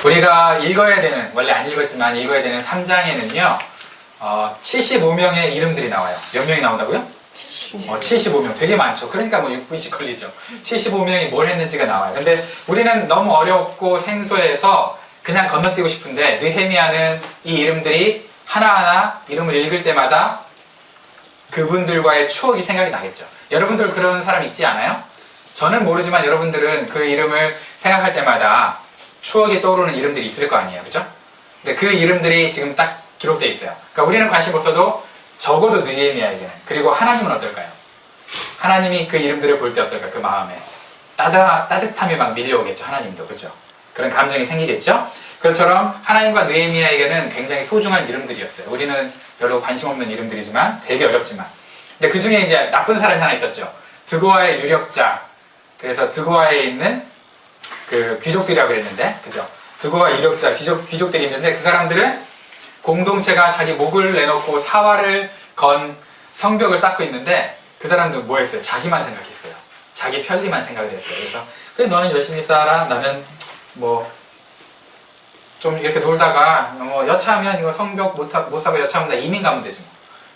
우리가 읽어야 되는, 원래 안 읽었지만 읽어야 되는 3장에는요 75명의 이름들이 나와요. 몇 명이 나온다고요? 75명. 되게 많죠. 그러니까 뭐 6분씩 걸리죠. 75명이 뭘 했는지가 나와요. 근데 우리는 너무 어렵고 생소해서 그냥 건너뛰고 싶은데, 느헤미야는 이 이름들이 하나하나 이름을 읽을 때마다 그분들과의 추억이 생각이 나겠죠. 여러분들 그런 사람 있지 않아요? 저는 모르지만 여러분들은 그 이름을 생각할 때마다 추억이 떠오르는 이름들이 있을 거 아니에요. 그죠? 근데 그 이름들이 지금 딱 기록되어 있어요. 그러니까 우리는 관심 없어도 적어도 느헤미야에게는, 그리고 하나님은 어떨까요? 하나님이 그 이름들을 볼 때 어떨까? 그 마음에 따뜻함이 막 밀려오겠죠. 하나님도. 그죠? 그런 감정이 생기겠죠? 그것처럼 하나님과 느헤미야에게는 굉장히 소중한 이름들이었어요. 우리는 별로 관심 없는 이름들이지만 되게 어렵지만. 근데 그 중에 이제 나쁜 사람이 하나 있었죠. 드고아의 유력자. 그래서 드고아에 있는 그 귀족들이라고 그랬는데, 그죠? 드고아 유력자 귀족들이 있는데, 그 사람들은 공동체가 자기 목을 내놓고 사활을 건 성벽을 쌓고 있는데, 그 사람들은 뭐 했어요? 자기만 생각했어요. 자기 편리만 생각을 했어요. 그래서 그래, 너는 열심히 살아. 나는 뭐 좀 이렇게 놀다가 뭐 여차하면 이거 성벽 못 사고 여차하면 나 이민 가면 되지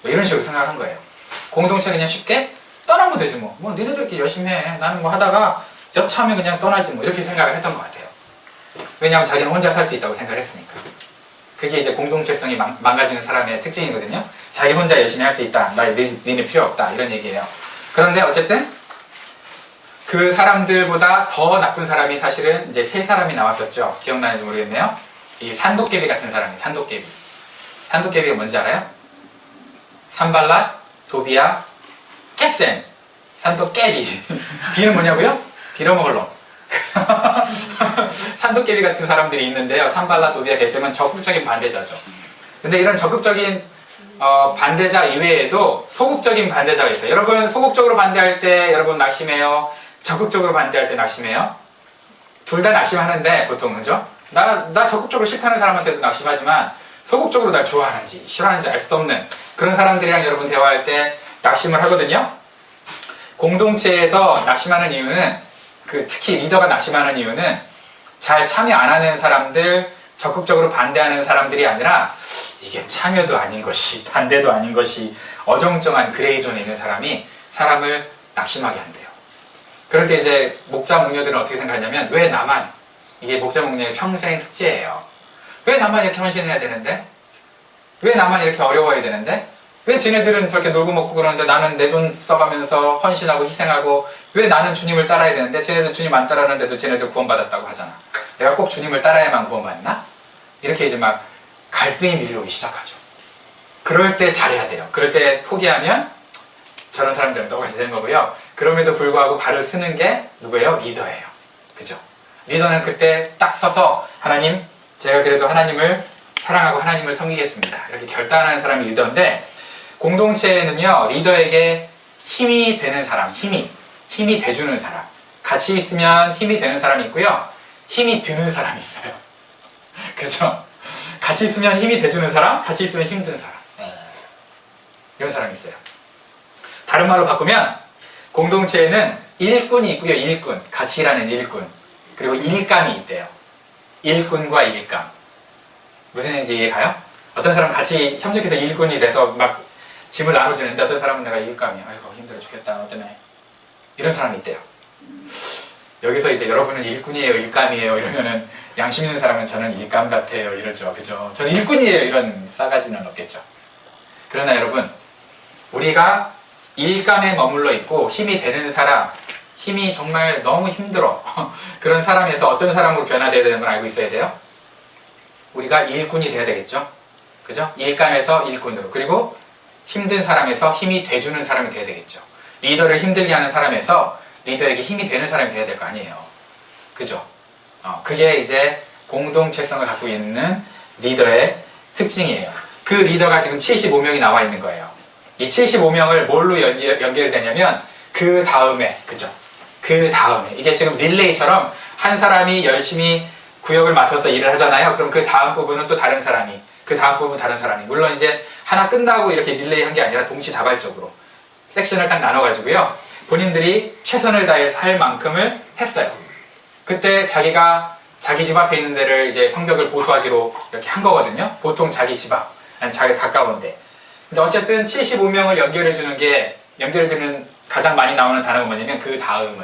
뭐 이런 식으로 생각한 거예요. 공동체 그냥 쉽게 떠나면 되지 뭐 니네들끼리 열심히 해. 나는 뭐 하다가 여차하면 그냥 떠나지 뭐 이렇게 생각을 했던 것 같아요. 왜냐하면 자기는 혼자 살 수 있다고 생각을 했으니까. 그게 이제 공동체성이 망가지는 사람의 특징이거든요. 자기 혼자 열심히 할 수 있다. 니네 필요 없다. 이런 얘기예요. 그런데 어쨌든 그 사람들보다 더 나쁜 사람이 사실은 이제 세 사람이 나왔었죠. 기억나는지 모르겠네요. 이 산도깨비 같은 사람이, 산도깨비. 산도깨비가 뭔지 알아요? 산발랏, 도비야, 겟셈. 산도깨비. 비는 뭐냐고요? 빌어먹을 놈. 산도깨비 같은 사람들이 있는데요. 산발랏, 도비야, 겟셈은 적극적인 반대자죠. 근데 이런 적극적인 반대자 이외에도 소극적인 반대자가 있어요. 여러분, 소극적으로 반대할 때 여러분 낙심해요? 적극적으로 반대할 때 낙심해요? 둘 다 낙심하는데 보통, 그죠? 나 적극적으로 싫다는 사람한테도 낙심하지만 소극적으로 날 좋아하는지 싫어하는지 알 수도 없는 그런 사람들이랑 여러분 대화할 때 낙심을 하거든요. 공동체에서 낙심하는 이유는, 특히 리더가 낙심하는 이유는 잘 참여 안 하는 사람들, 적극적으로 반대하는 사람들이 아니라 이게 참여도 아닌 것이 반대도 아닌 것이 어정쩡한 그레이존에 있는 사람이 사람을 낙심하게 한대요. 그럴 때 이제 목자 목녀들은 어떻게 생각하냐면, 왜 나만, 이게 목자 목녀의 평생 숙제예요. 왜 나만 이렇게 헌신해야 되는데? 왜 나만 이렇게 어려워야 되는데? 왜 쟤네들은 저렇게 놀고 먹고 그러는데 나는 내 돈 써가면서 헌신하고 희생하고, 왜 나는 주님을 따라야 되는데 쟤네들 주님 안 따라하는데도 쟤네들 구원받았다고 하잖아. 내가 꼭 주님을 따라야만 구원받나? 이렇게 이제 막 갈등이 밀려오기 시작하죠. 그럴 때 잘해야 돼요. 그럴 때 포기하면 저런 사람들은 똑같이 되는 거고요. 그럼에도 불구하고 발을 쓰는 게 누구예요? 리더예요. 그죠? 리더는 그때 딱 서서, 하나님, 제가 그래도 하나님을 사랑하고 하나님을 섬기겠습니다. 이렇게 결단하는 사람이 리더인데, 공동체에는요, 리더에게 힘이 되는 사람, 힘이 돼주는 사람, 같이 있으면 힘이 되는 사람이 있고요, 힘이 드는 사람이 있어요. 그죠? 같이 있으면 힘이 돼주는 사람, 같이 있으면 힘든 사람. 이런 사람이 있어요. 다른 말로 바꾸면, 공동체에는 일꾼이 있고요, 일꾼. 같이 일하는 일꾼. 그리고 일감이 있대요. 일꾼과 일감. 무슨 얘기인지 이해가요? 어떤 사람은 같이 협력해서 일꾼이 돼서 막 짐을 나눠주는데, 어떤 사람은 내가 일감이야. 아이고, 힘들어 죽겠다. 어때네. 이런 사람이 있대요. 여기서 이제 여러분은 일꾼이에요, 일감이에요 이러면은, 양심 있는 사람은 저는 일감 같아요 이러죠. 그죠? 저는 일꾼이에요 이런 싸가지는 없겠죠. 그러나 여러분, 우리가 일감에 머물러 있고 힘이 되는 사람, 힘이 정말 너무 힘들어 그런 사람에서 어떤 사람으로 변화되어야 되는 걸 알고 있어야 돼요. 우리가 일꾼이 돼야 되겠죠. 그죠? 일감에서 일꾼으로, 그리고 힘든 사람에서 힘이 돼주는 사람이 돼야 되겠죠. 리더를 힘들게 하는 사람에서 리더에게 힘이 되는 사람이 돼야 될 거 아니에요. 그죠? 그게 이제 공동체성을 갖고 있는 리더의 특징이에요. 그 리더가 지금 75명이 나와 있는 거예요. 이 75명을 뭘로 연결되냐면, 그 다음에, 그죠? 그 다음에, 이게 지금 릴레이처럼 한 사람이 열심히 구역을 맡아서 일을 하잖아요. 그럼 그 다음 부분은 또 다른 사람이, 그 다음 부분 다른 사람이, 물론 이제 하나 끝나고 이렇게 릴레이 한 게 아니라 동시다발적으로 섹션을 딱 나눠가지고요, 본인들이 최선을 다해서 할 만큼을 했어요. 그때 자기가 자기 집 앞에 있는 데를 이제 성벽을 보수하기로 이렇게 한 거거든요. 보통 자기 집 앞, 아니 자기 가까운데. 근데 어쨌든 75명을 연결해주는 가장 많이 나오는 단어가 뭐냐면 그 다음은.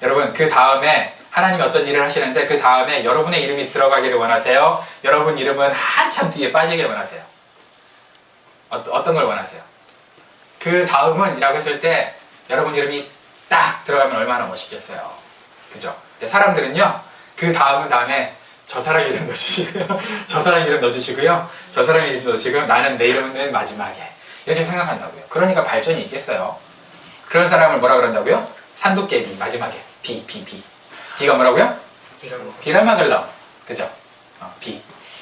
여러분, 그 다음에 하나님이 어떤 일을 하시는데 그 다음에 여러분의 이름이 들어가기를 원하세요? 여러분 이름은 한참 뒤에 빠지기를 원하세요? 어떤 걸 원하세요? 그 다음은 이라고 했을 때 여러분 이름이 딱 들어가면 얼마나 멋있겠어요. 그죠? 사람들은요, 그 다음에 저 사람 이름 넣어주시고요, 저 사람 이름 넣어주시고요, 저 사람 이름 넣어주시고 나는 내 이름은 맨 마지막에 이렇게 생각한다고요. 그러니까 발전이 있겠어요. 그런 사람을 뭐라 그런다고요? 산도깨비 마지막에 B가 뭐라고요? 비라마글럼. 그죠? B.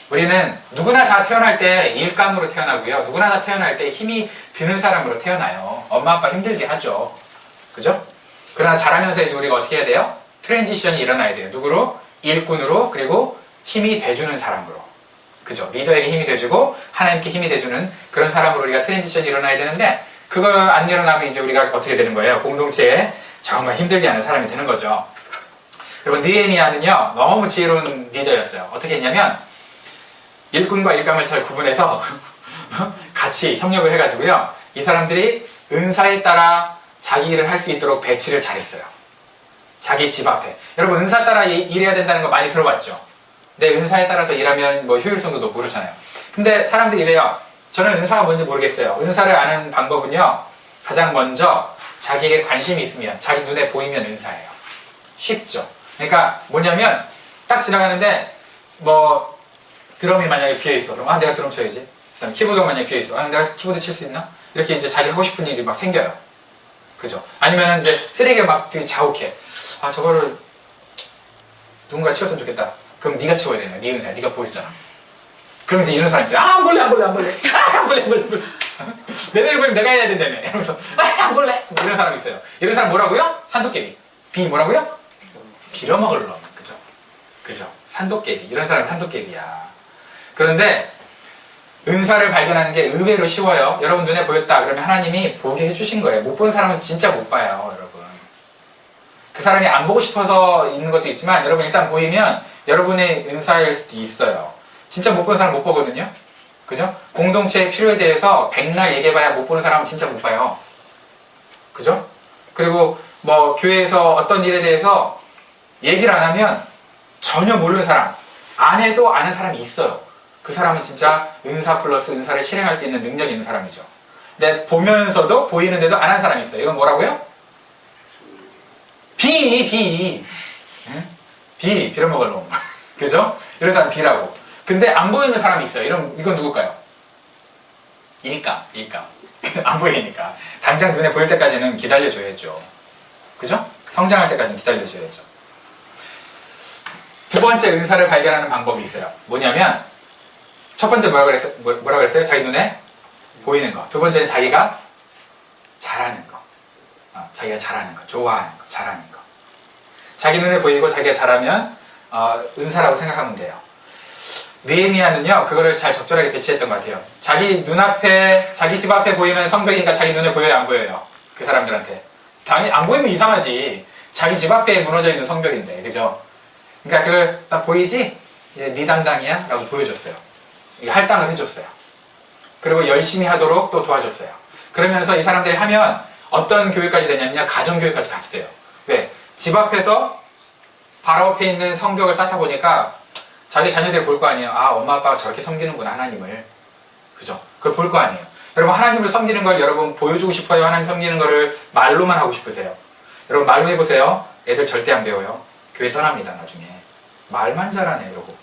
우리는 누구나 다 태어날 때 일감으로 태어나고요. 누구나 다 태어날 때 힘이 드는 사람으로 태어나요. 엄마 아빠 힘들게 하죠. 그죠? 그러나 자라면서 이제 우리가 어떻게 해야 돼요? 트랜지션이 일어나야 돼요. 누구로? 일꾼으로, 그리고 힘이 돼주는 사람으로. 그죠? 리더에게 힘이 돼주고 하나님께 힘이 돼주는 그런 사람으로 우리가 트랜지션이 일어나야 되는데 그거 안 일어나면 이제 우리가 어떻게 되는 거예요? 공동체에 정말 힘들게 하는 사람이 되는 거죠. 여러분, 느헤미야는요 너무 지혜로운 리더였어요. 어떻게 했냐면 일꾼과 일감을 잘 구분해서 같이 협력을 해가지고요, 이 사람들이 은사에 따라 자기 일을 할 수 있도록 배치를 잘했어요. 자기 집 앞에. 여러분, 은사 따라 일해야 된다는 거 많이 들어봤죠? 내 은사에 따라서 일하면 뭐 효율성도 높고 그렇잖아요. 근데 사람들이 이래요. 저는 은사가 뭔지 모르겠어요. 은사를 아는 방법은요, 가장 먼저 자기에게 관심이 있으면, 자기 눈에 보이면 은사예요. 쉽죠? 그러니까 뭐냐면 딱 지나가는데 뭐 드럼이 만약에 비어있어. 그럼 내가 드럼 쳐야지. 그다음에 키보드가 만약에 비어있어. 내가 키보드 칠 수 있나? 이렇게 이제 자기 하고 싶은 일이 막 생겨요. 그죠? 아니면은 이제 쓰레기가 막 되게 자욱해. 저거를 누군가 치웠으면 좋겠다. 그럼 네가 치워야 되냐? 네 은사야. 네가 보였잖아. 그럼 이제 이런 사람이 있어요. 안 볼래. 내내를 보면 내가 해야 된다며. 이러면서 안 볼래. 이런 사람이 있어요. 이런 사람 뭐라고요? 산도깨비. B 뭐라고요? 빌어먹을 놈. 그죠? 산도깨비. 이런 사람은 산도깨비야. 그런데 은사를 발견하는 게 의외로 쉬워요. 여러분 눈에 보였다. 그러면 하나님이 보게 해주신 거예요. 못 본 사람은 진짜 못 봐요, 여러분. 그 사람이 안 보고 싶어서 있는 것도 있지만 여러분 일단 보이면 여러분의 은사일 수도 있어요. 진짜 못 본 사람 못 보거든요. 그죠? 공동체의 필요에 대해서 백날 얘기해봐야 못 보는 사람은 진짜 못 봐요. 그죠? 그리고 뭐 교회에서 어떤 일에 대해서 얘기를 안 하면 전혀 모르는 사람, 안 해도 아는 사람이 있어요. 그 사람은 진짜 은사 플러스 은사를 실행할 수 있는 능력이 있는 사람이죠. 근데 보면서도 보이는데도 안 한 사람이 있어요. 이건 뭐라고요? B 빌어먹을 놈. 그죠? 이런 사람 B라고. 근데 안 보이는 사람이 있어요. 이건 누굴까요? 일감. 안 보이니까. 당장 눈에 보일 때까지는 기다려줘야죠. 그죠? 성장할 때까지는 기다려줘야죠. 두 번째 은사를 발견하는 방법이 있어요. 뭐냐면 첫 번째 뭐라 그랬어요? 자기 눈에 보이는 거. 두 번째는 자기가 잘하는 거. 자기가 잘하는 거, 좋아하는 거, 잘하는 거. 자기 눈에 보이고 자기가 잘하면 은사라고 생각하면 돼요. 느헤미야는요 그거를 잘 적절하게 배치했던 것 같아요. 자기 눈앞에, 자기 집 앞에 보이는 성벽이니까 자기 눈에 보여요, 안 보여요? 그 사람들한테 당연히 안 보이면 이상하지. 자기 집 앞에 무너져 있는 성벽인데, 그죠? 그러니까 그걸 딱 보이지? 이제 네 담당이야? 라고 보여줬어요. 할당을 해줬어요. 그리고 열심히 하도록 또 도와줬어요. 그러면서 이 사람들이 하면 어떤 교육까지 되냐면요, 가정교육까지 같이 돼요. 왜? 집 앞에서 바로 앞에 있는 성벽을 쌓다 보니까 자기 자녀들이 볼 거 아니에요. 엄마 아빠가 저렇게 섬기는구나, 하나님을. 그죠? 그걸 볼 거 아니에요. 여러분, 하나님을 섬기는 걸 여러분 보여주고 싶어요? 하나님 섬기는 거를 말로만 하고 싶으세요? 여러분 말로 해보세요. 애들 절대 안 배워요. 교회 떠납니다, 나중에. 말만 잘하네, 이러고.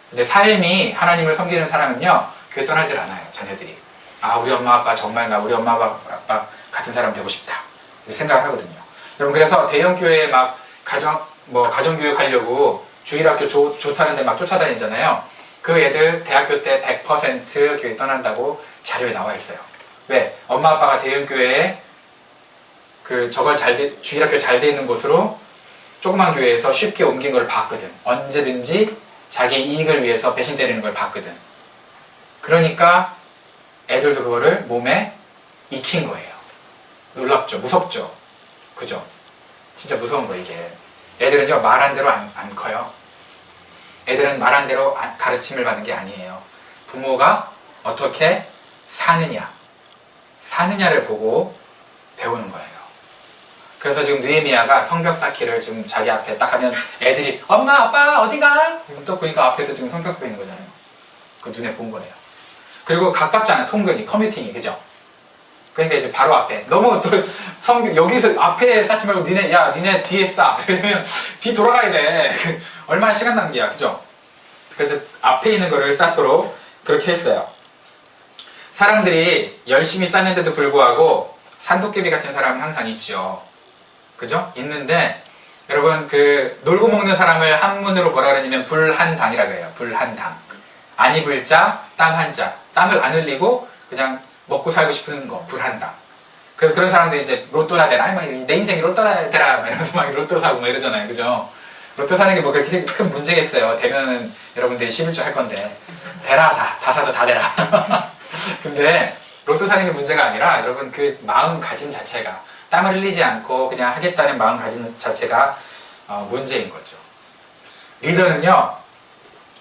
근데 삶이 하나님을 섬기는 사람은요, 교회 떠나질 않아요, 자녀들이. 우리 엄마 아빠 정말 우리 엄마 아빠 같은 사람 되고 싶다, 이렇게 생각을 하거든요. 여러분, 그래서 대형교회에 막 가정교육 하려고 주일학교 좋다는데 막 쫓아다니잖아요. 그 애들 대학교 때 100% 교회 떠난다고 자료에 나와 있어요. 왜? 엄마 아빠가 대형교회에 주일학교 잘 돼 있는 곳으로 조그만 교회에서 쉽게 옮긴 걸 봤거든. 언제든지 자기 이익을 위해서 배신 때리는 걸 봤거든. 그러니까 애들도 그거를 몸에 익힌 거예요. 놀랍죠? 무섭죠? 그죠? 진짜 무서운 거, 이게. 애들은요, 말한 대로 안 커요. 애들은 말한 대로 가르침을 받는 게 아니에요. 부모가 어떻게 사느냐를 보고 배우는 거예요. 그래서 지금 느헤미야가 성벽 쌓기를 지금 자기 앞에 딱 하면 애들이 엄마 아빠 어디가? 또 보니까 앞에서 지금 성벽 쌓고 있는 거잖아요. 그 눈에 본 거예요. 그리고 가깝잖아요. 통근이 커뮤니팅이, 그죠? 그러니까 이제 바로 앞에 너무 또 성벽 여기서 앞에 쌓지 말고 니네 뒤에 쌓. 그러면 뒤 돌아가야 돼. 얼마나 시간 낭비야, 그죠? 그래서 앞에 있는 거를 쌓도록 그렇게 했어요. 사람들이 열심히 쌓는데도 불구하고 산도깨비 같은 사람은 항상 있죠. 그죠? 있는데 여러분 그 놀고 먹는 사람을 한문으로 뭐라 그러냐면 불한당이라고 해요. 불한당. 아니 불자, 땀 한자. 땀을 안 흘리고 그냥 먹고 살고 싶은 거, 불한당. 그래서 그런 사람들이 이제 로또나 되라. 내 인생이 로또나 되라. 이러면서 막 로또 사고 막 이러잖아요. 그죠? 로또 사는 게 뭐 그렇게 큰 문제겠어요. 되면은 여러분들이 11조 할 건데. 되라, 다 사서 다 되라. 근데 로또 사는 게 문제가 아니라 여러분 그 마음가짐 자체가 땀을 흘리지 않고 그냥 하겠다는 마음가짐 자체가 문제인 거죠. 리더는요,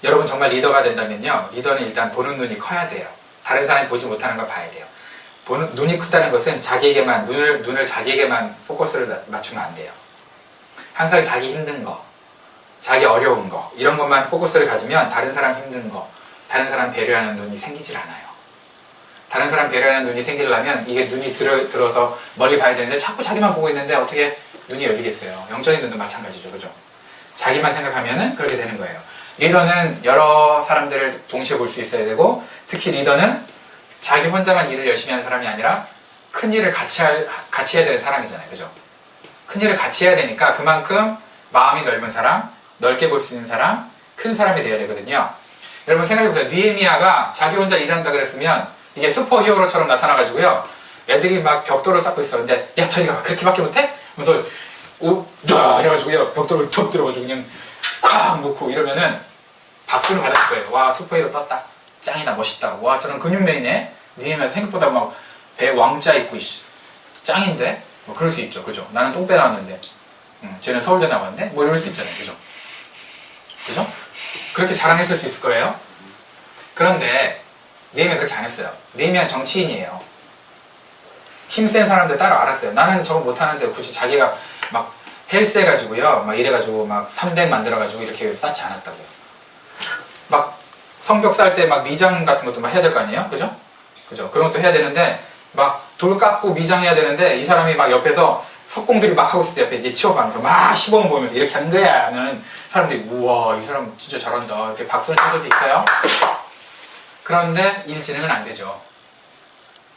여러분 정말 리더가 된다면요, 리더는 일단 보는 눈이 커야 돼요. 다른 사람이 보지 못하는 걸 봐야 돼요. 눈이 크다는 것은 자기에게만, 눈을 자기에게만 포커스를 맞추면 안 돼요. 항상 자기 힘든 거, 자기 어려운 거, 이런 것만 포커스를 가지면 다른 사람 힘든 거, 다른 사람 배려하는 눈이 생기질 않아요. 다른 사람 배려하는 눈이 생기려면 이게 눈이 들어서 멀리 봐야 되는데 자꾸 자기만 보고 있는데 어떻게 눈이 열리겠어요. 영적인 눈도 마찬가지죠. 그죠? 자기만 생각하면은 그렇게 되는 거예요. 리더는 여러 사람들을 동시에 볼 수 있어야 되고, 특히 리더는 자기 혼자만 일을 열심히 하는 사람이 아니라 큰 일을 같이 해야 되는 사람이잖아요. 그죠? 큰 일을 같이 해야 되니까 그만큼 마음이 넓은 사람, 넓게 볼 수 있는 사람, 큰 사람이 되어야 되거든요. 여러분 생각해보세요. 느헤미야가 자기 혼자 일한다 그랬으면 이게 슈퍼 히어로처럼 나타나가지고요, 애들이 막 벽돌을 쌓고 있었는데, 야 저리가 그렇게밖에 못해? 하면서 쫙 해가지고요 벽돌을 툭 들어가지고 그냥 콱 놓고 이러면은 박수를 받았을 거예요. 와, 슈퍼히어로 떴다, 짱이다, 멋있다, 와 저런 근육맨이네. 느헤미야 생각보다 막 배 왕자 있고 짱인데, 뭐 그럴 수 있죠. 그죠? 나는 똥배 나왔는데 쟤는 서울대 나왔는데, 뭐 이럴 수 있잖아요. 그죠? 그죠? 그렇게 자랑했을 수 있을 거예요. 그런데 느헤미야 그렇게 안 했어요. 느헤미야는 정치인이에요. 힘센 사람들 따로 알았어요. 나는 저거 못하는데 굳이 자기가 막 헬스 해가지고요, 막 이래가지고 막 300 만들어가지고 이렇게 쌓지 않았다고요. 막 성벽 쌓을 때 막 미장 같은 것도 막 해야 될 거 아니에요? 그죠? 그죠? 그런 것도 해야 되는데 막 돌 깎고 미장해야 되는데 이 사람이 막 옆에서 석공들이 막 하고 있을 때 옆에 이제 치워가면서 막 시범을 보면서 이렇게 하는 거야 하면 사람들이 우와 이 사람 진짜 잘한다 이렇게 박수를 쳐줄 수 있어요. 그런데 일 진행은 안 되죠.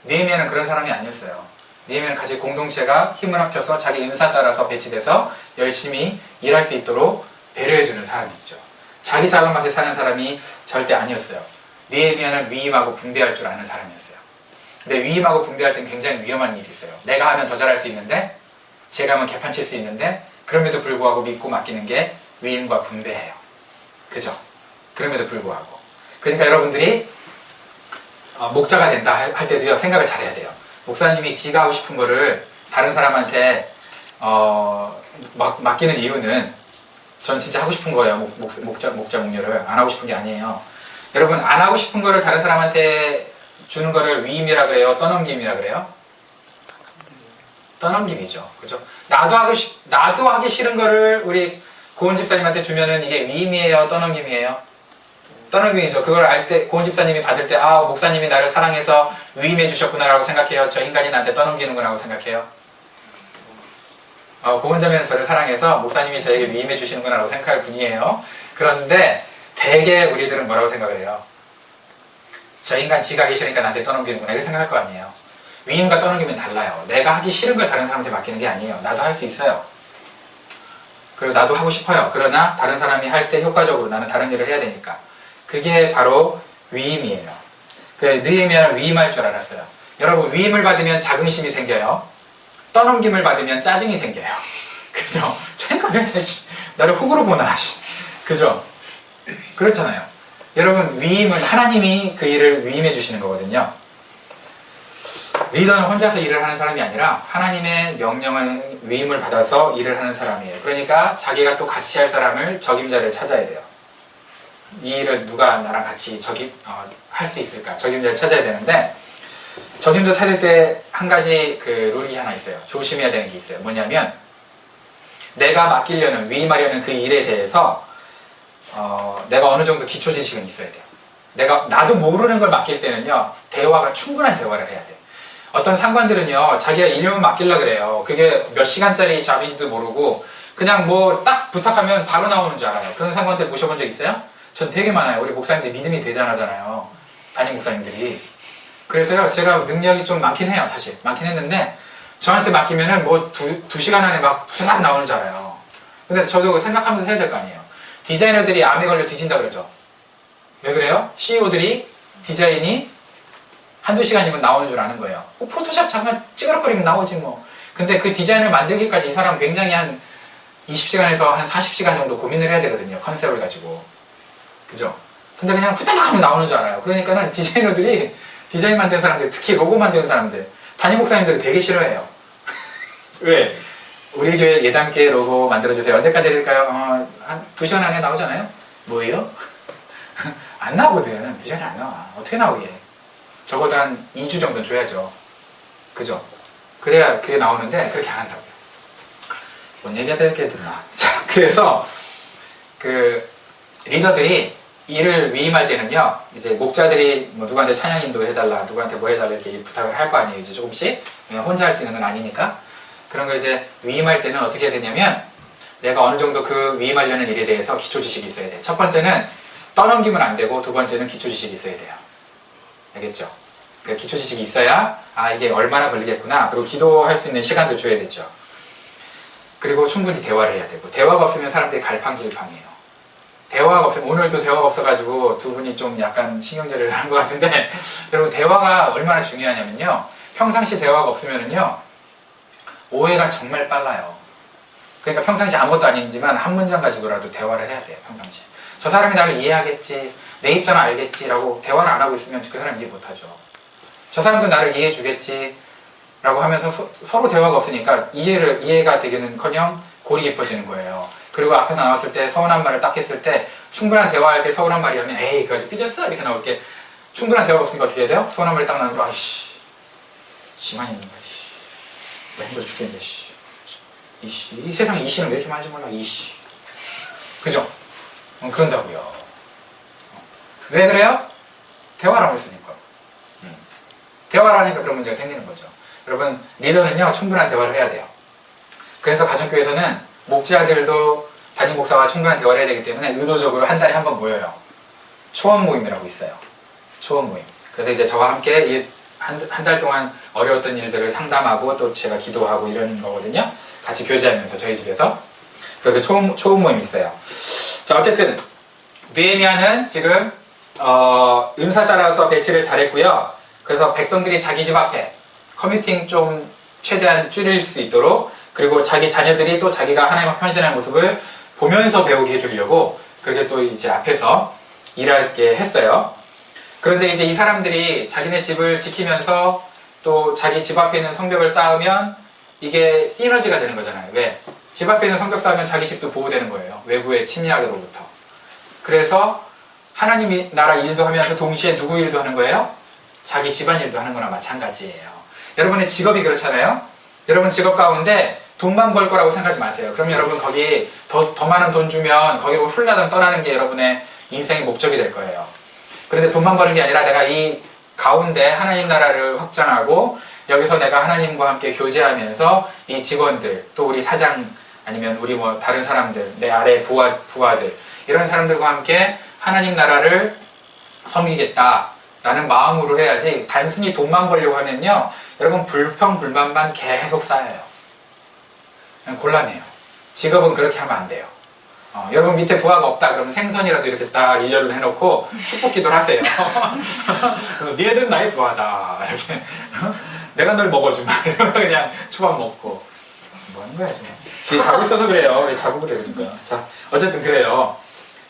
느헤미야는 그런 사람이 아니었어요. 느헤미야는 같이 공동체가 힘을 합쳐서 자기 은사 따라서 배치돼서 열심히 일할 수 있도록 배려해주는 사람이죠. 자기 작은 맛에 사는 사람이 절대 아니었어요. 느헤미야는 위임하고 분배할 줄 아는 사람이었어요. 근데 위임하고 분배할 땐 굉장히 위험한 일이 있어요. 내가 하면 더 잘할 수 있는데, 제가 하면 개판칠 수 있는데, 그럼에도 불구하고 믿고 맡기는 게 위임과 분배예요. 그죠? 그럼에도 불구하고. 그러니까 여러분들이 목자가 된다 할 때도요, 생각을 잘해야 돼요. 목사님이 지가 하고 싶은 거를 다른 사람한테 맡기는 이유는, 전 진짜 하고 싶은 거예요. 목자 목료를 안 하고 싶은 게 아니에요. 여러분, 안 하고 싶은 거를 다른 사람한테 주는 거를 위임이라 그래요? 떠넘김이라 그래요? 떠넘김이죠. 그죠? 나도 하기 싫은 거를 우리 고은 집사님한테 주면은 이게 위임이에요? 떠넘김이에요? 떠넘김이죠. 그걸 알 때, 고은 집사님이 받을 때, 아, 목사님이 나를 사랑해서 위임해 주셨구나라고 생각해요? 저 인간이 나한테 떠넘기는구나라고 생각해요? 고은 자매는 저를 사랑해서 목사님이 저에게 위임해 주시는구나라고 생각할 분이에요. 그런데 대개 우리들은 뭐라고 생각을 해요? 저 인간 지가 하기 싫으니까 나한테 떠넘기는구나 이렇게 생각할 거 아니에요. 위임과 떠넘기면 달라요. 내가 하기 싫은 걸 다른 사람한테 맡기는 게 아니에요. 나도 할 수 있어요. 그리고 나도 하고 싶어요. 그러나 다른 사람이 할 때 효과적으로 나는 다른 일을 해야 되니까. 그게 바로 위임이에요. 느헤미야는 위임할 줄 알았어요. 여러분, 위임을 받으면 자긍심이 생겨요. 떠넘김을 받으면 짜증이 생겨요. 그죠? 쟤는 나를 호구로 보나. 그죠? 그렇잖아요. 여러분, 위임은 하나님이 그 일을 위임해 주시는 거거든요. 리더는 혼자서 일을 하는 사람이 아니라 하나님의 명령을 위임을 받아서 일을 하는 사람이에요. 그러니까 자기가 또 같이 할 사람을 적임자를 찾아야 돼요. 이 일을 누가 나랑 같이 할 수 있을까? 적임자를 찾아야 되는데 적임자 찾을 때 한 가지 그 룰이 하나 있어요. 조심해야 되는 게 있어요. 뭐냐면 내가 맡기려는 위임하려는 그 일에 대해서 내가 어느 정도 기초 지식은 있어야 돼요. 나도 모르는 걸 맡길 때는요, 충분한 대화를 해야 돼. 어떤 상관들은요, 자기가 일만 맡기려고 그래요. 그게 몇 시간짜리 잡인지도 모르고, 그냥 뭐 딱 부탁하면 바로 나오는 줄 알아요. 그런 상관들 모셔본 적 있어요? 전 되게 많아요. 우리 목사님들 믿음이 대단하잖아요. 담임 목사님들이. 그래서요, 제가 능력이 좀 많긴 해요, 사실. 많긴 했는데, 저한테 맡기면은 뭐 두 시간 안에 막 두드락 나오는 줄 알아요. 근데 저도 생각하면서 해야 될 거 아니에요. 디자이너들이 암에 걸려 뒤진다 그러죠. 왜 그래요? CEO들이 디자인이 한두 시간이면 나오는 줄 아는 거예요. 포토샵 잠깐 찌그럭거리면 나오지 뭐. 근데 그 디자인을 만들기까지 이 사람 굉장히 한 20시간에서 한 40시간 정도 고민을 해야 되거든요. 컨셉을 가지고. 그죠? 근데 그냥 후다닥 하면 나오는 줄 알아요. 그러니까는 디자이너들이, 디자인 만드는 사람들, 특히 로고 만드는 사람들, 담임 목사님들이 되게 싫어해요. 왜? 우리 교회 예담교회 로고 만들어주세요. 언제까지 드릴까요? 한 2시간 안에 나오잖아요? 뭐예요? 안 나오거든. 2시간에 안 나와. 어떻게 나오게? 적어도 한 2주 정도 줘야죠. 그죠? 그래야 그게 나오는데 그렇게 안 한다고요. 뭔 얘기하다 이렇게 듣나? 자, 그래서 그 리더들이 일을 위임할 때는요, 이제 목자들이 뭐 누구한테 찬양 인도 해달라, 누구한테 뭐 해달라 이렇게 부탁을 할 거 아니에요. 이제 조금씩. 그냥 혼자 할 수 있는 건 아니니까. 그런 거 이제 위임할 때는 어떻게 해야 되냐면, 내가 어느 정도 그 위임하려는 일에 대해서 기초 지식이 있어야 돼. 첫 번째는 떠넘기면 안 되고, 두 번째는 기초 지식이 있어야 돼요. 알겠죠? 그 기초 지식이 있어야, 이게 얼마나 걸리겠구나. 그리고 기도할 수 있는 시간도 줘야겠죠. 그리고 충분히 대화를 해야 되고, 대화가 없으면 사람들이 갈팡질팡해요. 대화가 없으면, 오늘도 대화가 없어가지고 두 분이 좀 약간 신경질을 한 것 같은데, 여러분 대화가 얼마나 중요하냐면요, 평상시 대화가 없으면은요, 오해가 정말 빨라요. 그러니까 평상시 아무것도 아니지만 한 문장 가지고라도 대화를 해야 돼요. 평상시. 저 사람이 나를 이해하겠지, 내 입장을 알겠지라고 대화를 안 하고 있으면 그 사람 이해 못하죠. 저 사람도 나를 이해해 주겠지 라고 하면서 서로 대화가 없으니까 이해가 되기는커녕 골이 깊어지는 거예요. 그리고 앞에서 나왔을 때 서운한 말을 딱 했을 때, 충분한 대화할 때 서운한 말이 하면 에이 그거 삐졌어 이렇게 나올 게, 충분한 대화가 없으니까 어떻게 해야 돼요? 서운한 말이 딱 나오니까 아이씨 지만 있는 거야. 나 힘들어 죽겠네. 이씨, 이 세상에 이씨는 왜 이렇게 많은지 몰라. 이씨. 그죠? 그런다고요. 왜 그래요? 대화를 하고 있으니까. 대화를 하니까 그런 문제가 생기는 거죠. 여러분, 리더는요, 충분한 대화를 해야 돼요. 그래서 가정교회에서는 목자들도 담임 목사와 충분한 대화를 해야 되기 때문에 의도적으로 한 달에 한 번 모여요. 초원 모임이라고 있어요. 초원 모임. 그래서 이제 저와 함께 한 달 동안 어려웠던 일들을 상담하고 또 제가 기도하고 이러는 거거든요. 같이 교제하면서 저희 집에서. 그렇게 초원 모임이 있어요. 자, 어쨌든 느헤미야는 지금 은사 따라서 배치를 잘했고요. 그래서 백성들이 자기 집 앞에 커뮤니팅 좀 최대한 줄일 수 있도록, 그리고 자기 자녀들이 또 자기가 하나님 앞에 헌신하는 모습을 보면서 배우게 해주려고 그렇게 또 이제 앞에서 일하게 했어요. 그런데 이제 이 사람들이 자기네 집을 지키면서 또 자기 집 앞에 있는 성벽을 쌓으면 이게 시너지가 되는 거잖아요. 왜? 집 앞에 있는 성벽 쌓으면 자기 집도 보호되는 거예요. 외부의 침략으로부터. 그래서 하나님 나라 일도 하면서 동시에 누구 일도 하는 거예요? 자기 집안 일도 하는 거나 마찬가지예요. 여러분의 직업이 그렇잖아요. 여러분 직업 가운데 돈만 벌 거라고 생각하지 마세요. 그럼 여러분 거기 더 많은 돈 주면 거기로 훌라당 떠나는 게 여러분의 인생의 목적이 될 거예요. 그런데 돈만 버는 게 아니라 내가 이 가운데 하나님 나라를 확장하고 여기서 내가 하나님과 함께 교제하면서 이 직원들, 또 우리 사장 아니면 우리 뭐 다른 사람들, 내 아래 부하들 이런 사람들과 함께 하나님 나라를 섬기겠다라는 마음으로 해야지, 단순히 돈만 벌려고 하면요, 여러분 불평불만만 계속 쌓여요. 그냥 곤란해요. 직업은 그렇게 하면 안 돼요. 여러분 밑에 부하가 없다 그러면 생선이라도 이렇게 딱 일렬로 해놓고 축복 기도를 하세요. 니네들은 나의 부하다 이렇게. 내가 널 먹어주마 이러면 그냥 초밥 먹고 뭐 하는 거야 지금. 뒤에 자고 있어서 그래요. 왜 자고 그래 그러니까. 자, 어쨌든 그래요.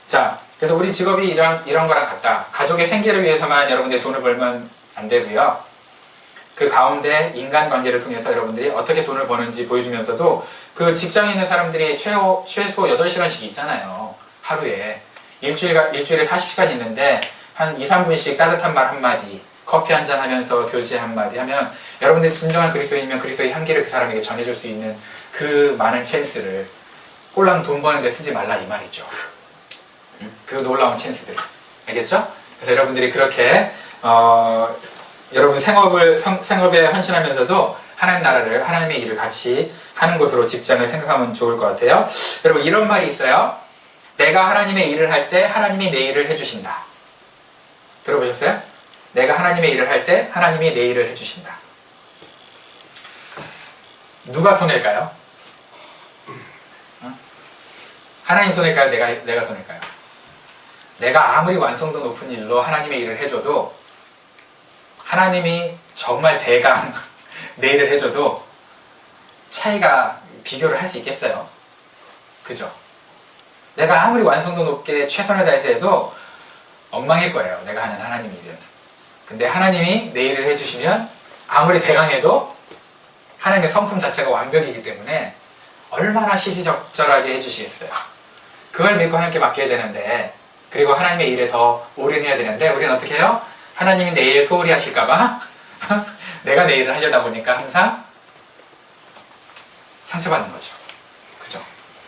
자, 그래서 우리 직업이 이런 거랑 같다. 가족의 생계를 위해서만 여러분들이 돈을 벌면 안 되고요. 그 가운데 인간관계를 통해서 여러분들이 어떻게 돈을 버는지 보여주면서도 그 직장에 있는 사람들이 최소 8시간씩 있잖아요. 하루에. 일주일에 40시간 있는데 한 2, 3분씩 따뜻한 말 한마디, 커피 한잔 하면서 교제 한마디 하면 여러분들이 진정한 그리스도인이면 그리스도의 향기를 그 사람에게 전해줄 수 있는 그 많은 찬스를 꼴랑 돈 버는데 쓰지 말라 이 말이죠. 그 놀라운 찬스들. 알겠죠? 그래서 여러분들이 그렇게 여러분 생업에 헌신하면서도 하나님 나라를, 하나님의 일을 같이 하는 곳으로 직장을 생각하면 좋을 것 같아요. 여러분 이런 말이 있어요. 내가 하나님의 일을 할 때 하나님이 내 일을 해주신다. 들어보셨어요? 내가 하나님의 일을 할 때 하나님이 내 일을 해주신다. 누가 손해일까요? 하나님 손해일까요? 내가 손해일까요? 내가 아무리 완성도 높은 일로 하나님의 일을 해줘도 하나님이 정말 대강 내 일을 해줘도 차이가 비교를 할 수 있겠어요? 그죠? 내가 아무리 완성도 높게 최선을 다해서 해도 엉망일 거예요. 내가 하는 하나님의 일은. 근데 하나님이 내 일을 해주시면 아무리 대강해도 하나님의 성품 자체가 완벽이기 때문에 얼마나 시시적절하게 해주시겠어요. 그걸 믿고 하나님께 맡겨야 되는데, 그리고 하나님의 일에 더 올인해야 되는데 우리는 어떻게 해요? 하나님이 내 일 소홀히 하실까봐 내가 내 일을 하려다 보니까 항상 상처받는 거죠. 그죠?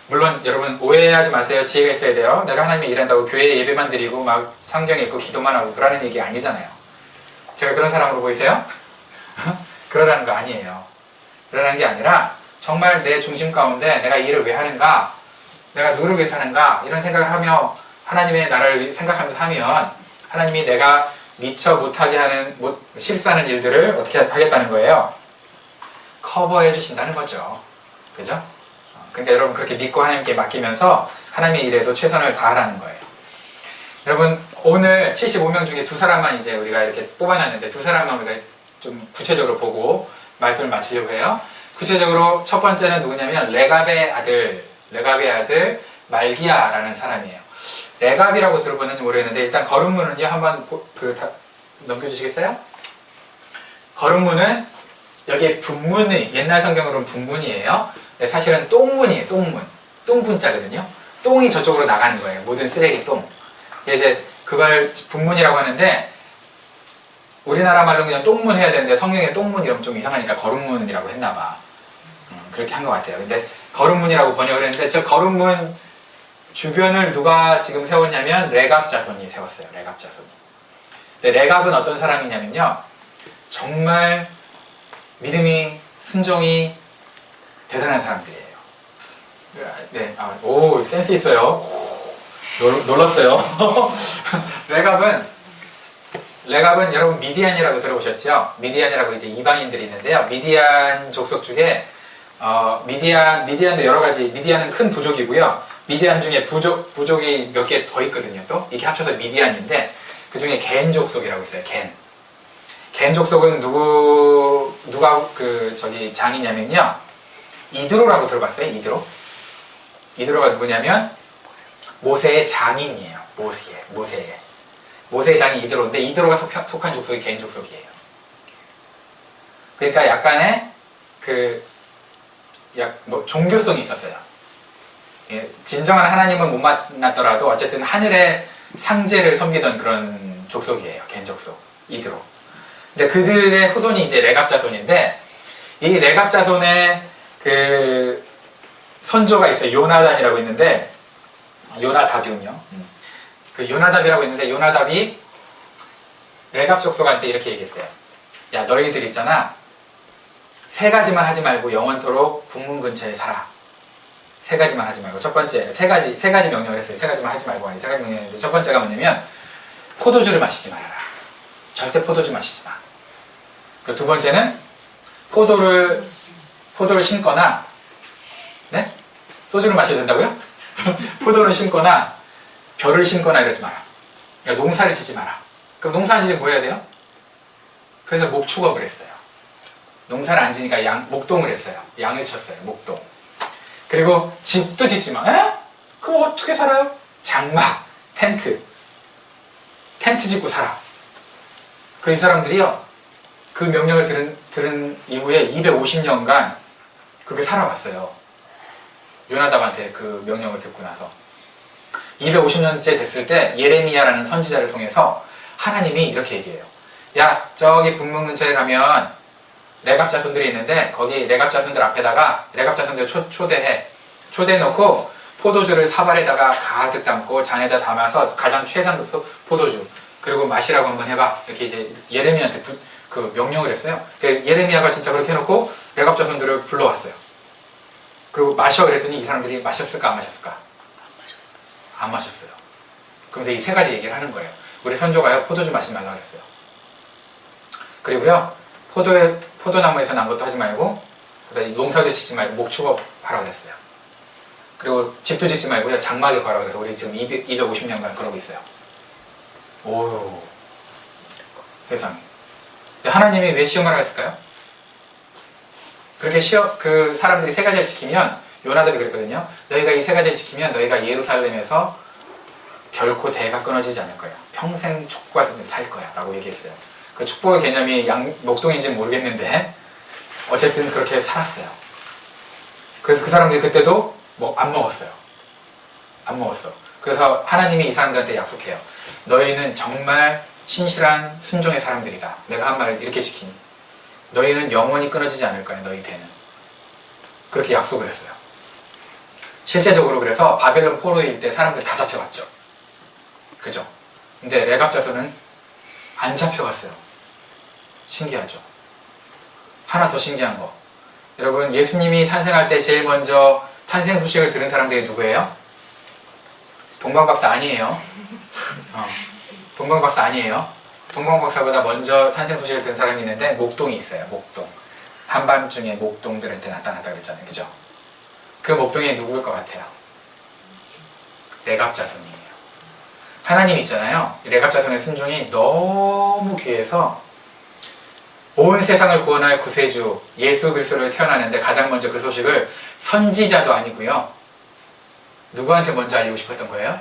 물론 여러분 오해하지 마세요. 지혜가 있어야 돼요. 내가 하나님의 일한다고 교회에 예배만 드리고 막 성경 읽고 기도만 하고 그러는 얘기 아니잖아요. 제가 그런 사람으로 보이세요? 그러라는 거 아니에요. 그러라는 게 아니라 정말 내 중심 가운데 내가 이 일을 왜 하는가, 내가 누구를 위해서 하는가 이런 생각을 하며 하나님의 나라를 생각하면서 하면 하나님이 내가 미처 못하게 하는 실수하는 일들을 어떻게 하겠다는 거예요? 커버해 주신다는 거죠. 그죠? 그러니까 여러분 그렇게 믿고 하나님께 맡기면서 하나님의 일에도 최선을 다하라는 거예요. 여러분 오늘 75명 중에 2사람만 이제 우리가 이렇게 뽑아놨는데 2사람만 우리가 좀 구체적으로 보고 말씀을 마치려고 해요. 구체적으로 첫 번째는 누구냐면 레갑의 아들 말기야라는 사람이에요. 레갑이라고 들어보는지 모르겠는데 일단 거론문은요 한번 넘겨주시겠어요? 거론문은 여기에 분문이 옛날 성경으로는 분문이에요. 사실은 똥문이에요. 똥분자거든요. 똥이 저쪽으로 나가는 거예요. 모든 쓰레기 똥. 이제 그걸 분문이라고 하는데 우리나라 말로 그냥 똥문 해야 되는데 성경에 똥문 이러면 좀 이상하니까 거론문이라고 했나봐. 그렇게 한 것 같아요. 근데 거론문이라고 번역을 했는데 저 거론문 주변을 누가 지금 세웠냐면 레갑 자손이 세웠어요. 레갑 자손이. 근데 레갑은 어떤 사람이냐면요. 정말 믿음이, 순종이 대단한 사람들이에요. 네, 오, 센스 있어요. 놀랐어요. 레갑은 여러분 미디안이라고 들어보셨죠? 미디안이라고 이제 이방인들이 있는데요. 미디안 족속 중에 미디안도 여러 가지, 미디안은 큰 부족이고요. 미디안 중에 부족이 몇 개 더 있거든요. 또 이렇게 합쳐서 미디안인데 그 중에 겐 족속이라고 있어요. 겐 족속은 누가 장이냐면요. 이드로라고 들어봤어요? 이드로가 누구냐면 모세의 장인이에요. 모세의 장이 이드로인데 이드로가 속한 족속이 겐 족속이에요. 그러니까 약간의 종교성이 있었어요. 예, 진정한 하나님은 못 만났더라도 어쨌든 하늘의 상제를 섬기던 그런 족속이에요. 겐 족속, 이드로. 근데 그들의 후손이 이제 레갑 자손인데 이 레갑 자손의 그 선조가 있어요. 요나단이라고 있는데 요나답이군요. 그 요나답이라고 있는데 요나답이 레갑 족속한테 이렇게 얘기했어요. 야 너희들 있잖아. 3가지만 하지 말고 영원토록 국문 근처에 살아. 3가지만 하지 말고. 첫 번째, 3가지 명령을 했어요. 3가지만 하지 말고. 3가지 명령했는데 첫 번째가 뭐냐면 포도주를 마시지 말아라. 절대 포도주 마시지 마. 그 두 번째는 포도를 심거나, 네? 소주를 마셔야 된다고요? 포도를 심거나 벼를 심거나 이러지 마라. 그러니까 농사를 짓지 마라. 그럼 농사 안 짓으면 뭐 해야 돼요? 그래서 목축업을 했어요. 농사를 안 지니까 목동을 했어요. 양을 쳤어요. 목동. 그리고 집도 짓지 마. 에? 그거 어떻게 살아요? 장막, 텐트 짓고 살아. 그 이 사람들이요. 그 명령을 들은 이후에 250년간 그렇게 살아왔어요. 요나답한테 그 명령을 듣고 나서 250년째 됐을 때 예레미야라는 선지자를 통해서 하나님이 이렇게 얘기해요. 야, 저기 북문 근처에 가면 레갑 자손들이 있는데 거기 레갑 자손들 앞에다가 레갑 자손들 초대해놓고 포도주를 사발에다가 가득 담고 잔에다 담아서 가장 최상급 포도주 그리고 마시라고 한번 해봐. 이렇게 이제 예레미야한테 그 명령을 했어요. 예레미야가 진짜 그렇게 해놓고 레갑 자손들을 불러왔어요. 그리고 마셔 그랬더니 이 사람들이 마셨을까 안 마셨을까? 안 마셨어요. 그러면서 이 세 가지 얘기를 하는 거예요. 우리 선조가요 포도주 마시지 말라고 그랬어요. 그리고요 포도나무에서 난 것도 하지 말고 농사도 짓지 말고 목축업하라고 그랬어요. 그리고 집도 짓지 말고요 장막에 가라고 해서 우리 지금 250년간 그러고 있어요. 오, 세상에. 하나님이 왜 시험하라고 했을까요? 그렇게 그 사람들이 세 가지를 지키면 요나답이 그랬거든요. 너희가 이 세 가지를 지키면 너희가 예루살렘에서 결코 대가 끊어지지 않을 거야. 평생 축복받으면서 살 거야 라고 얘기했어요. 그 축복의 개념이 목동인지는 모르겠는데 어쨌든 그렇게 살았어요. 그래서 그 사람들이 그때도 안 먹었어요. 안 먹었어. 그래서 하나님이 이 사람들한테 약속해요. 너희는 정말 신실한 순종의 사람들이다. 내가 한 말을 이렇게 지키니 너희는 영원히 끊어지지 않을 거야. 너희 배는. 그렇게 약속을 했어요. 실제적으로 그래서 바벨론 포로일 때 사람들 다 잡혀갔죠. 그죠? 근데 레갑 자손은 안 잡혀갔어요. 신기하죠? 하나 더 신기한 거. 여러분 예수님이 탄생할 때 제일 먼저 탄생 소식을 들은 사람들이 누구예요? 동방박사 아니에요. 동방박사 아니에요. 동방박사보다 먼저 탄생 소식을 들은 사람이 있는데 목동이 있어요. 목동. 한밤중에 목동들한테 나타났다 그랬잖아요. 그죠? 그 목동이 누구일 것 같아요? 레갑 자손이에요. 하나님 있잖아요. 레갑 자손의 순종이 너무 귀해서 온 세상을 구원할 구세주 예수 그리스도를 태어나는데 가장 먼저 그 소식을 선지자도 아니고요. 누구한테 먼저 알리고 싶었던 거예요?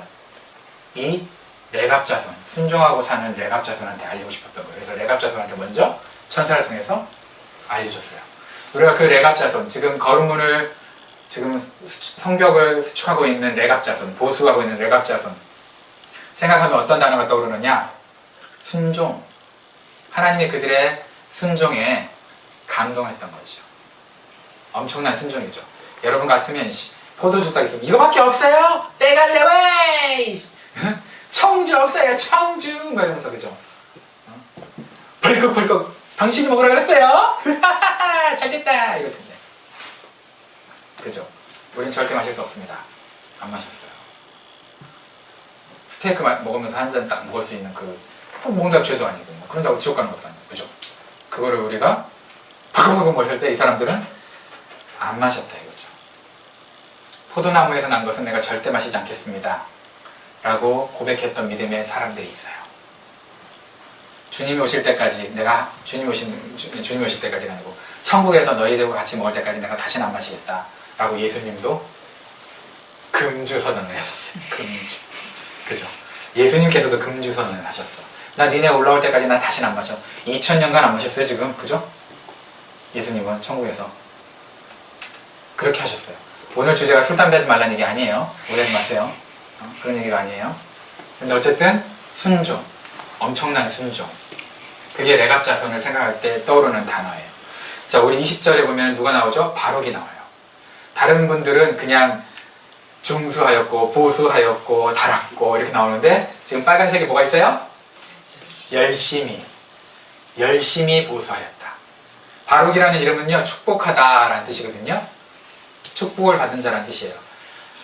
이 레갑 자손, 순종하고 사는 레갑 자손한테 알리고 싶었던 거예요. 그래서 레갑 자손한테 먼저 천사를 통해서 알려줬어요. 우리가 그 레갑 자손, 지금 거룩문을 지금 성벽을 수축하고 있는 레갑 자손, 보수하고 있는 레갑 자손 생각하면 어떤 단어가 떠오르느냐? 순종. 하나님이 그들의 순종에 감동했던 거죠. 엄청난 순종이죠. 여러분 같으면 포도주 딱 있으면 이거밖에 없어요? 빼갈래 왜? 청주 없어요? 청주! 막 이러면서 그죠? 벌컥벌컥 당신이 먹으라 그랬어요? 잘됐다! 이럴 텐데. 그죠? 우린 절대 마실 수 없습니다. 안 마셨어요. 스테이크 먹으면서 한 잔 딱 먹을 수 있는 먹는다고 죄도 아니고 그런다고 지옥 가는 것도 아니고 그죠? 그거를 우리가 벌컥벌컥 마실 때 이 사람들은 안 마셨다 이거죠. 포도나무에서 난 것은 내가 절대 마시지 않겠습니다 라고 고백했던 믿음의 사람들이 있어요. 주님이 오실 때까지 주님이 오실 때까지가 아니고 천국에서 너희들과 같이 먹을 때까지 내가 다시는 안 마시겠다 라고 예수님도 금주 선언을 하셨어요. 금주. 그죠? 예수님께서도 금주 선언을 하셨어. 나 니네 올라올 때까지 난 다시는 안 마셔. 2000년간 안 마셨어요 지금. 그죠? 예수님은 천국에서 그렇게 하셨어요. 오늘 주제가 술, 담배 하지 말라는 얘기 아니에요. 오해하지 마세요. 그런 얘기가 아니에요. 근데 어쨌든 순종. 엄청난 순종. 그게 레갑 자손을 생각할 때 떠오르는 단어예요. 자, 우리 20절에 보면 누가 나오죠? 바룩이 나와요. 다른 분들은 그냥 중수하였고 보수하였고 달았고 이렇게 나오는데 지금 빨간색이 뭐가 있어요? 열심히 보수하였다. 바룩이라는 이름은요 축복하다라는 뜻이거든요. 축복을 받은 자라는 뜻이에요.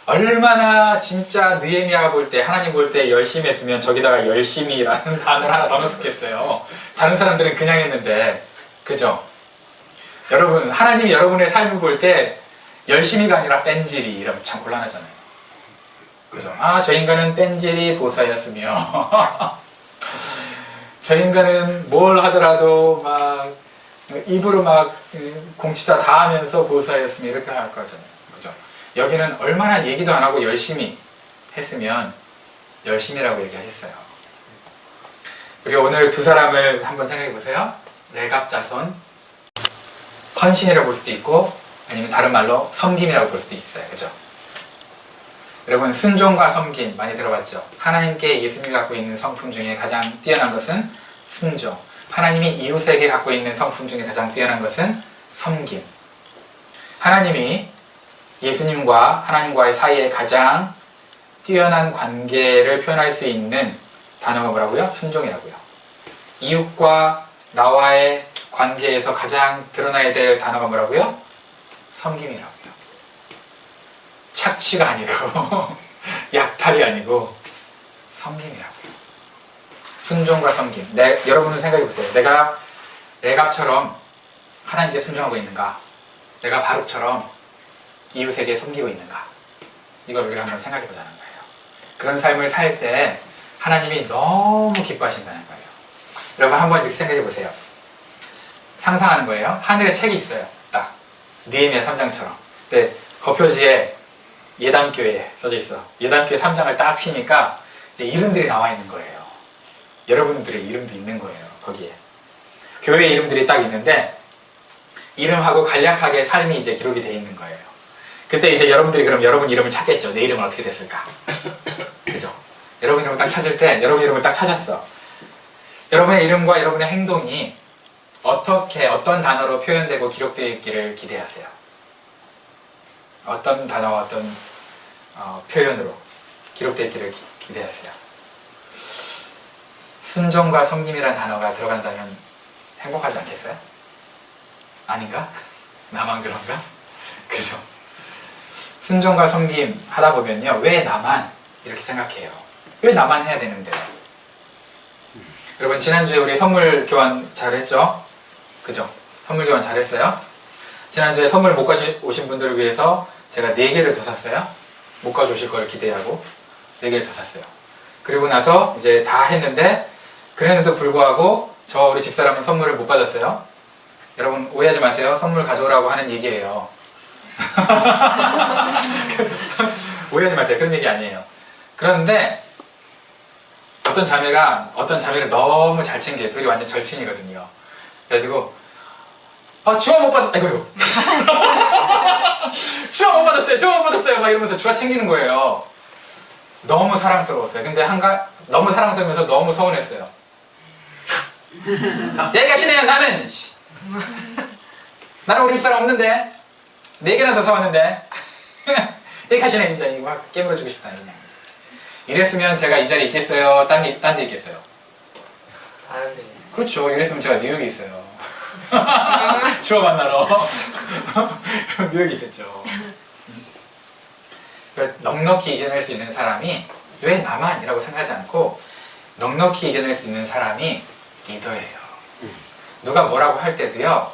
얼마나 진짜 느헤미야가 볼 때 하나님 볼 때 열심히 했으면 저기다가 열심히라는 단어를 하나 더 넣었겠어요. 다른 사람들은 그냥 했는데 그죠? 여러분 하나님이 여러분의 삶을 볼 때 열심히가 아니라 뺀질이 이러면 참 곤란하잖아요. 그죠? 저 인간은 뺀질이 보수하였으며 저 인간은 뭘 하더라도 막 입으로 막 공치다 다 하면서 보수하였으며 이렇게 할 거잖아요. 그죠? 여기는 얼마나 얘기도 안 하고 열심히 했으면 열심히라고 얘기하셨어요. 우리 오늘 두 사람을 한번 생각해 보세요. 레갑자손, 헌신이라고 볼 수도 있고 아니면 다른 말로 섬김이라고 볼 수도 있어요. 그죠? 여러분 순종과 섬김 많이 들어봤죠? 하나님께 예수님이 갖고 있는 성품 중에 가장 뛰어난 것은 순종, 하나님이 이웃에게 갖고 있는 성품 중에 가장 뛰어난 것은 섬김. 하나님이 예수님과 하나님과의 사이에 가장 뛰어난 관계를 표현할 수 있는 단어가 뭐라고요? 순종이라고요. 이웃과 나와의 관계에서 가장 드러나야 될 단어가 뭐라고요? 섬김이라고요. 착취가 아니고 약탈이 아니고 섬김이라고요. 순종과 섬김. 여러분은 생각해보세요. 내가 레갑처럼 하나님께 순종하고 있는가? 내가 바룩처럼 이웃에게 섬기고 있는가? 이걸 우리가 한번 생각해보자는 거예요. 그런 삶을 살 때 하나님이 너무 기뻐하신다는 거예요. 여러분 한번 이렇게 생각해보세요. 상상하는 거예요. 하늘에 책이 있어요. 딱 느헤미야 3장처럼. 근데 겉표지에 예담교회 써져 있어. 예담교회 3장을 딱 피니까 이제 이름들이 나와 있는 거예요. 여러분들의 이름도 있는 거예요. 거기에 교회 이름들이 딱 있는데 이름하고 간략하게 삶이 이제 기록이 돼 있는 거예요. 그때 이제 여러분들이 그럼 여러분 이름을 찾겠죠. 내 이름은 어떻게 됐을까? 그죠? 여러분 이름을 딱 찾을 때 여러분 이름을 딱 찾았어. 여러분의 이름과 여러분의 행동이 어떻게 어떤 단어로 표현되고 기록되어 있기를 기대하세요. 어떤 단어와 어떤 표현으로 기록되어 있기를 기대하세요. 순종과 섬김이라는 단어가 들어간다면 행복하지 않겠어요? 아닌가? 나만 그런가? 그죠? 순종과 섬김 하다 보면요. 왜 나만? 이렇게 생각해요. 왜 나만 해야 되는데? 여러분 지난주에 우리 선물 교환 잘했죠? 그죠? 선물 교환 잘했어요? 지난주에 선물 못 가져오신 분들을 위해서 제가 4개를 더 샀어요. 못 가져오실 걸 기대하고 4개를 더 샀어요. 그리고 나서 이제 다 했는데 그랬는데도 불구하고 저 우리 집사람은 선물을 못 받았어요. 여러분 오해하지 마세요. 선물 가져오라고 하는 얘기예요. 오해하지 마세요. 그런 얘기 아니에요. 그런데 어떤 자매를 너무 잘 챙겨요. 둘이 완전 절친이거든요. 그래가지고 주화 못 받았... 아이고 주화 못 받았어요. 막 이러면서 주화 챙기는 거예요. 너무 사랑스러웠어요. 근데 너무 사랑스러우면서 너무 서운했어요. 얘기하시네요. 나는 우리 집사람 없는데 4개나 더 사왔는데 얘기하시네. 진짜 이거 막 깨물어주고 싶다. 이랬으면 제가 이 자리에 있겠어요? 딴 데 있겠어요? 다른데. 그렇죠. 이랬으면 제가 뉴욕에 있어요. 주워 만나러. 뉴욕에 있겠죠. 넉넉히 이겨낼 수 있는 사람이 왜 나만? 이라고 생각하지 않고 넉넉히 이겨낼 수 있는 사람이 리더예요. 누가 뭐라고 할 때도요.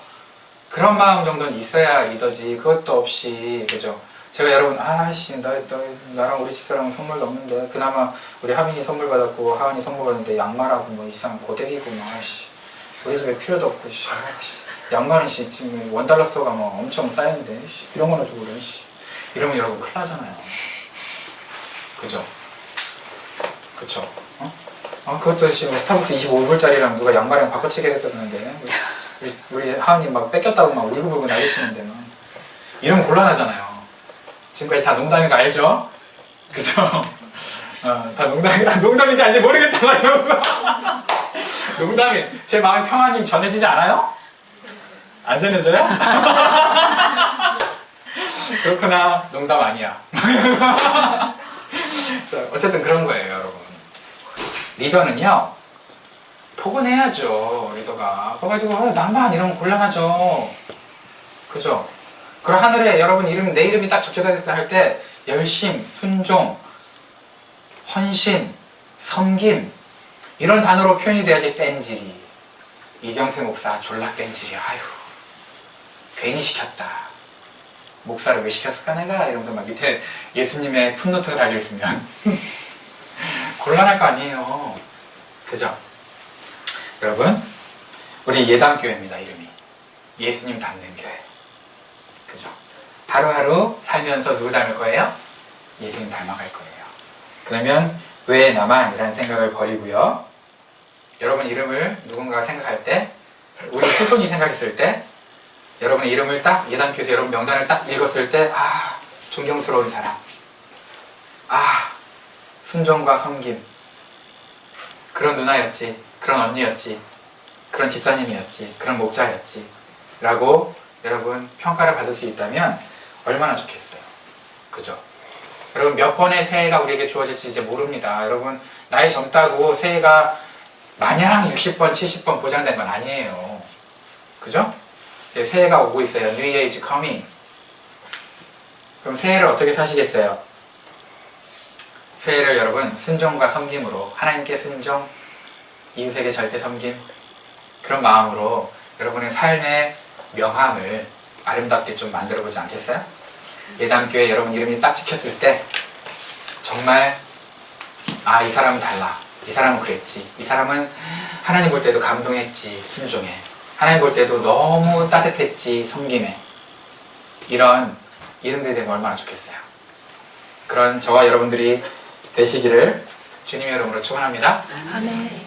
그런 마음 정도는 있어야 리더지. 그것도 없이. 그죠? 제가 여러분 나랑 우리 집사람은 선물도 없는데 그나마 우리 하민이 선물 받았고 하은이 선물 받았는데 양말하고 뭐 이상 고데기고 뭐 우리 집에 필요도 없고 양말은 지금 $1 스토어가 뭐 엄청 쌓였는데 이런 거나 주고 그래. 이러면 여러분 큰일 나잖아요. 그죠? 그쵸? 그것도 지금 스타벅스 25불짜리랑 누가 양말이랑 바꿔치기 하겠다는데 우리 하은이 막 뺏겼다고 막 울고불고 난리치는데 막 이러면 곤란하잖아요. 지금까지 다 농담인 거 알죠? 그죠? 다 농담인지 아닌지 모르겠다 막 이러면서 농담이 제 마음의 평안이 전해지지 않아요? 안 전해져요? 그렇구나. 농담 아니야. 어쨌든 그런 거예요, 여러분. 리더는요, 포근해야죠, 리더가. 그래가지고, 나만 이러면 곤란하죠. 그죠? 그리고 하늘에 여러분 내 이름이 딱 적혀져 있다 할 때, 열심, 순종, 헌신, 섬김, 이런 단어로 표현이 돼야지 뺀질이. 이경태 목사 졸라 뺀질이야. 아휴, 괜히 시켰다. 목사를 왜 시켰을까 내가? 이러면서 막 밑에 예수님의 풋노트가 달려있으면 곤란할 거 아니에요. 그죠? 여러분 우리 예담교회입니다. 이름이 예수님 닮는 교회. 그죠? 하루하루 살면서 누구 닮을 거예요? 예수님 닮아갈 거예요. 그러면 왜 나만? 이라는 생각을 버리고요. 여러분 이름을 누군가가 생각할 때 우리 후손이 생각했을 때 여러분의 이름을 딱 예담교에서 여러분 명단을 딱 읽었을 때 아, 존경스러운 사람, 아, 순종과 섬김, 그런 누나였지, 그런 언니였지, 그런 집사님이었지, 그런 목자였지 라고 여러분 평가를 받을 수 있다면 얼마나 좋겠어요. 그죠? 여러분 몇 번의 새해가 우리에게 주어질지 이제 모릅니다. 여러분 나이 젊다고 새해가 마냥 60번, 70번 보장된 건 아니에요. 그죠? 이제 새해가 오고 있어요. New Year is coming. 그럼 새해를 어떻게 사시겠어요? 새해를 여러분 순종과 섬김으로, 하나님께 순종, 이웃에게 절대 섬김, 그런 마음으로 여러분의 삶의 명함을 아름답게 좀 만들어 보지 않겠어요? 예담교회 여러분 이름이 딱 찍혔을 때 정말 아, 이 사람은 달라, 이 사람은 그랬지, 이 사람은 하나님 볼 때도 감동했지, 순종해, 하나님 볼 때도 너무 따뜻했지, 섬김해, 이런 이름들이 되면 얼마나 좋겠어요. 그런 저와 여러분들이 되시기를 주님의 이름으로 축원합니다. 아멘.